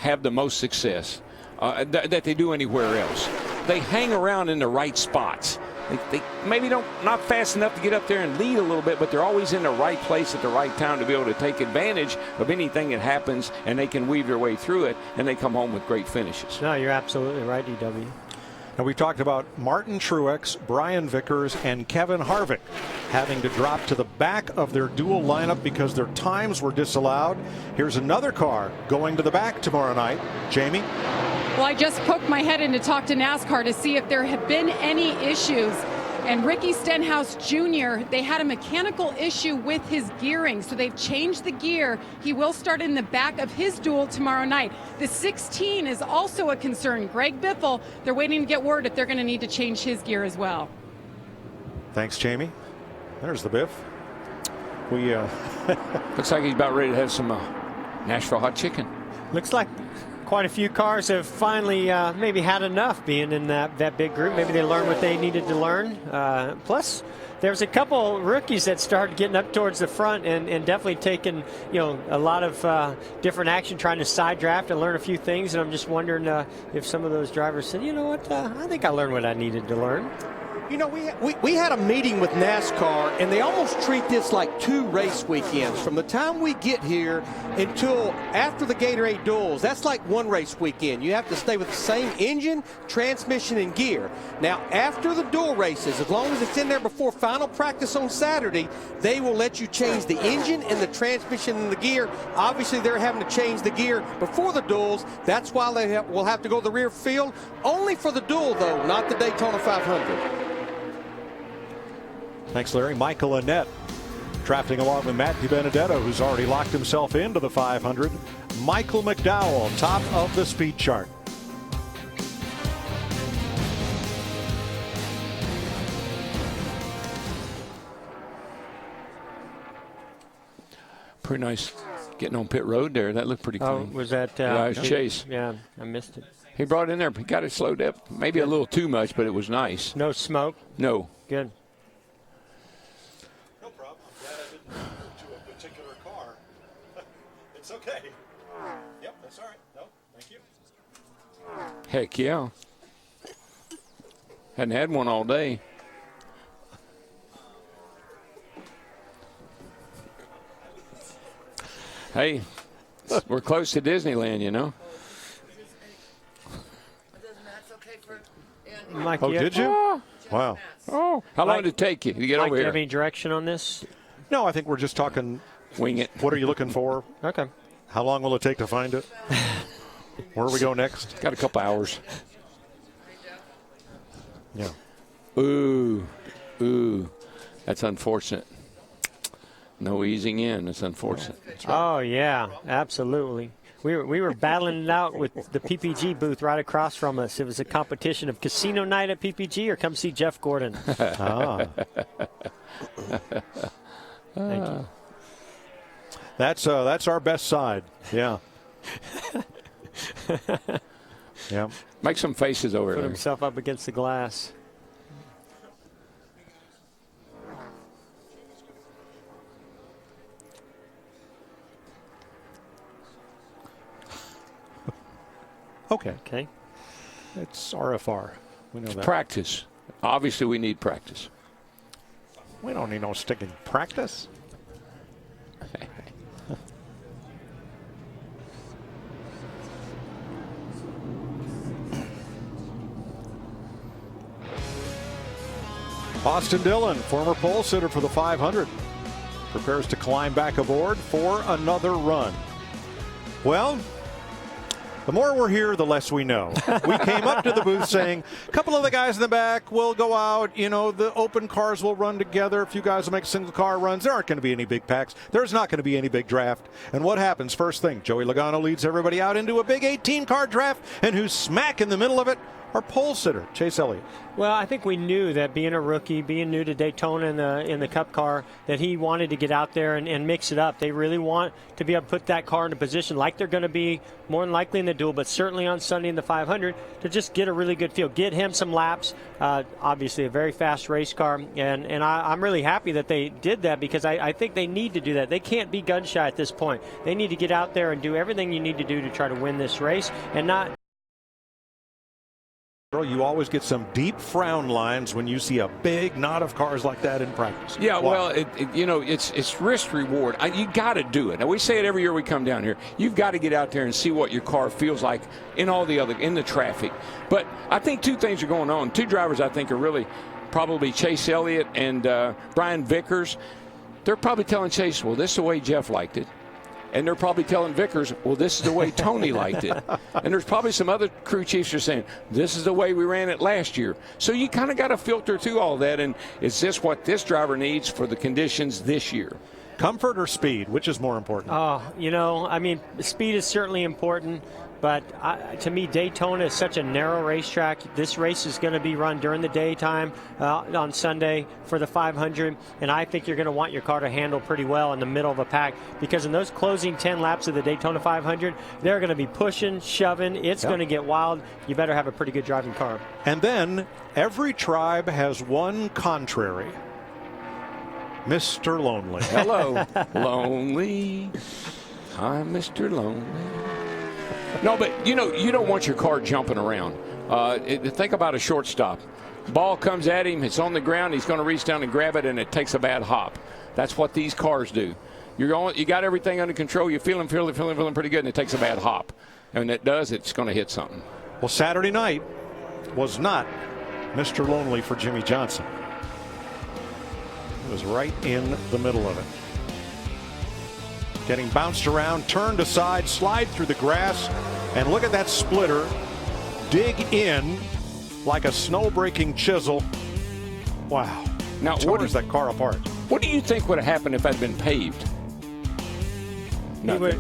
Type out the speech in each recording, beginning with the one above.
have the most success that they do anywhere else. They hang around in the right spots. They maybe not fast enough to get up there and lead a little bit, but they're always in the right place at the right time to be able to take advantage of anything that happens, and they can weave their way through it, and they come home with great finishes. No, you're absolutely right, DW. And we talked about Martin Truex, Brian Vickers, and Kevin Harvick having to drop to the back of their dual lineup because their times were disallowed. Here's another car going to the back tomorrow night. Jamie? Well, I just poked my head in to talk to NASCAR to see if there had been any issues. And Ricky Stenhouse Jr., they had a mechanical issue with his gearing, so they've changed the gear. He will start in the back of his duel tomorrow night. The 16 is also a concern. Greg Biffle, they're waiting to get word if they're going to need to change his gear as well. Thanks, Jamie. There's the Biff. We Looks like he's about ready to have some Nashville hot chicken. Looks like quite a few cars have finally maybe had enough being in that big group. Maybe they learned what they needed to learn. Plus, there's a couple rookies that started getting up towards the front and definitely taking, a lot of different action, trying to side draft and learn a few things. And I'm just wondering if some of those drivers said, you know what, I think I learned what I needed to learn. We had a meeting with NASCAR, and they almost treat this like 2 race weekends. From the time we get here until after the Gatorade duels, that's like 1 race weekend. You have to stay with the same engine, transmission, and gear. Now, after the duel races, as long as it's in there before final practice on Saturday, they will let you change the engine and the transmission and the gear. Obviously, they're having to change the gear before the duels. That's why they will have to go to the rear field. Only for the duel, though, not the Daytona 500. Thanks, Larry. Michael Annett drafting along with Matt DiBenedetto, who's already locked himself into the 500. Michael McDowell, top of the speed chart. Pretty nice getting on pit road there. That looked pretty clean. Oh, was that? Yeah, it was Chase. Yeah, I missed it. He brought it in there, but got it slowed up. Maybe a little too much, but it was nice. No smoke? No. Good. No problem. I'm glad I didn't move to a particular car. It's okay. Yep, that's all right. No, thank you. Heck yeah. Hadn't had one all day. Hey, we're close to Disneyland, you know. Mike, Oh, did you? Wow. Oh, how long did it take you to get Mike, over do you here? have any direction on this? No, I think we're just talking. Wing it. What are you looking for? Okay. How long will it take to find it? Where do we go next? Got a couple hours. Yeah. Ooh, that's unfortunate. No easing in. It's unfortunate. Oh yeah, absolutely. We were battling it out with the PPG booth right across from us. It was a competition of casino night at PPG or come see Jeff Gordon. Ah. Thank you. That's our best side. Yeah. Yeah. Make some faces over Put there. himself up against the glass. Okay. Okay. It's RFR. We know that. Practice. Obviously, we need practice. We don't need no sticking practice. Austin Dillon, former pole sitter for the 500, prepares to climb back aboard for another run. Well, the more we're here, the less we know. We came up to the booth saying, a couple of the guys in the back will go out. You know, the open cars will run together. A few guys will make single car runs. There aren't going to be any big packs. There's not going to be any big draft. And what happens? First thing, Joey Logano leads everybody out into a big 18-car draft. And who's smack in the middle of it? our pole sitter, Chase Elliott. Well, I think we knew that being a rookie, being new to Daytona in the Cup car, that he wanted to get out there and mix it up. They really want to be able to put that car in a position like they're going to be more than likely in the duel, but certainly on Sunday in the 500 to just get a really good feel, get him some laps. Obviously, a very fast race car, and I'm really happy that they did that because I think they need to do that. They can't be gun shy at this point. They need to get out there and do everything you need to do to try to win this race and not. You always get some deep frown lines when you see a big knot of cars like that in practice. Yeah, Why? well, it's risk reward. You got to do it. Now we say it every year we come down here. You've got to get out there and see what your car feels like in the traffic. But I think two things are going on. Two drivers I think are really probably Chase Elliott and Brian Vickers. They're probably telling Chase, well, this is the way Jeff liked it. And they're probably telling Vickers, well, this is the way Tony liked it. And there's probably some other crew chiefs who are saying, this is the way we ran it last year. So you kind of got to filter through all that. And is this what this driver needs for the conditions this year? Comfort or speed? Which is more important? Speed is certainly important. But to me, Daytona is such a narrow racetrack. This race is going to be run during the daytime on Sunday for the 500. And I think you're going to want your car to handle pretty well in the middle of a pack because in those closing 10 laps of the Daytona 500, they're going to be pushing, shoving. It's going to get wild. You better have a pretty good driving car. And then every tribe has one contrary. Mr. Lonely. Hello, Lonely. I'm Mr. Lonely. No, but, you don't want your car jumping around. Think about a shortstop. Ball comes at him, it's on the ground, he's going to reach down and grab it, and it takes a bad hop. That's what these cars do. You got everything under control, you're feeling pretty good, and it takes a bad hop. And it's going to hit something. Well, Saturday night was not Mr. Lonely for Jimmie Johnson. It was right in the middle of it. Getting bounced around, turned aside, slide through the grass, and look at that splitter dig in like a snow-breaking chisel. Wow. Now, what is that car apart? What do you think would have happened if it had been paved?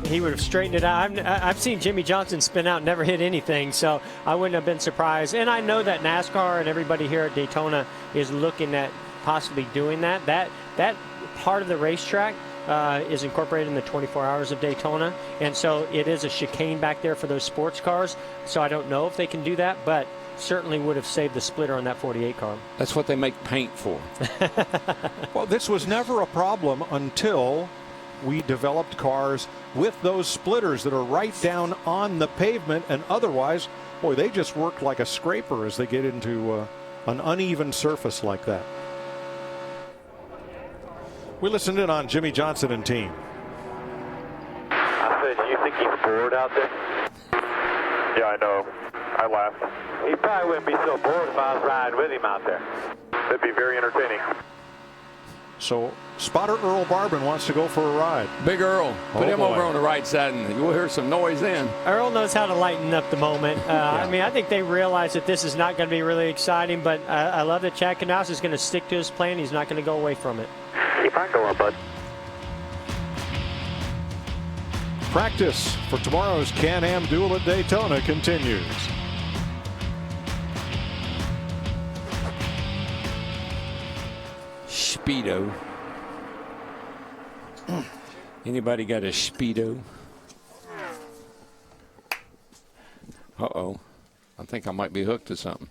He would have straightened it out. I've seen Jimmie Johnson spin out and never hit anything, so I wouldn't have been surprised. And I know that NASCAR and everybody here at Daytona is looking at possibly doing that. That part of the racetrack is incorporated in the 24 hours of Daytona, and so it is a chicane back there for those sports cars. So I don't know if they can do that, but certainly would have saved the splitter on that 48 car. That's what they make paint for. Well, this was never a problem until we developed cars with those splitters that are right down on the pavement, and otherwise, boy, they just work like a scraper as they get into an uneven surface like that. We listened in on Jimmie Johnson and team. I said, do you think he's bored out there? Yeah, I know. I laughed. He probably wouldn't be so bored if I was riding with him out there. That'd be very entertaining. So spotter Earl Barbin wants to go for a ride. Big Earl. Put him boy. over on the right side, and you'll hear some noise then. Earl knows how to lighten up the moment. I think they realize that this is not going to be really exciting, but I love that Chad Knaus is going to stick to his plan. He's not going to go away from it. Keep on going, bud. Practice for tomorrow's Can-Am Duel at Daytona continues. Speedo. Anybody got a Speedo? Uh-oh. I think I might be hooked to something.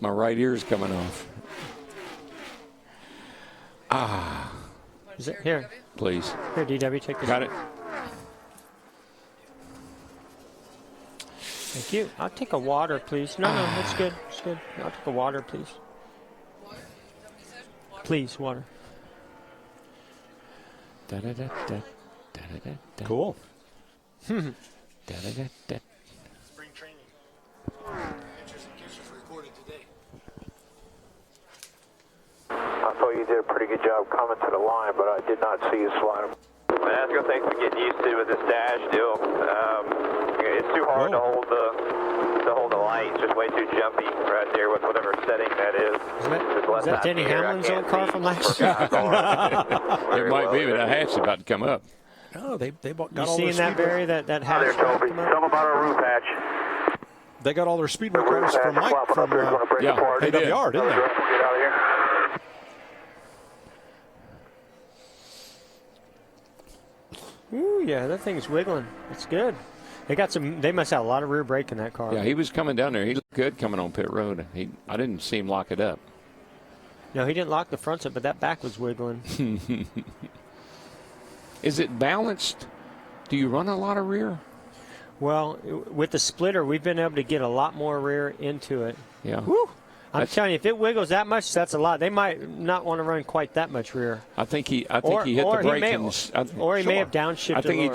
My right ear's coming off. Is it here? Please. Here, DW, take this. Got it? Thank you. I'll take a water, please. No, it's good. It's good. I'll take a water, please. Please, water. Cool. Spring training. Pictures recorded today. I thought you did a pretty good job coming to the line, but I did not see you slide. NASCAR, thanks for getting used to with this dash deal. It's too hard to hold the light. It's just way too jumpy right there with whatever setting that is. Is that Denny Hamlin's old car from last year? It might be, but that hat's about to come up. Oh, they got You all seeing their that, speed. Barry? That There, hatch? Toby. come up? Tell them about our roof hatch. They got all their speed records from Mike from Yeah, they did. AWR, didn't they? Get out of here. Ooh, yeah, that thing's wiggling. It's good. They got some. They must have a lot of rear brake in that car. Yeah, he was coming down there. He looked good coming on pit road. I didn't see him lock it up. No, he didn't lock the fronts up, but that back was wiggling. Is it balanced? Do you run a lot of rear? Well, with the splitter, we've been able to get a lot more rear into it. Yeah. Woo! I'm That's- telling you, if it wiggles that much, that's a lot. They might not want to run quite that much rear. I think he hit the brake Or he may and have downshifted. I think he lower.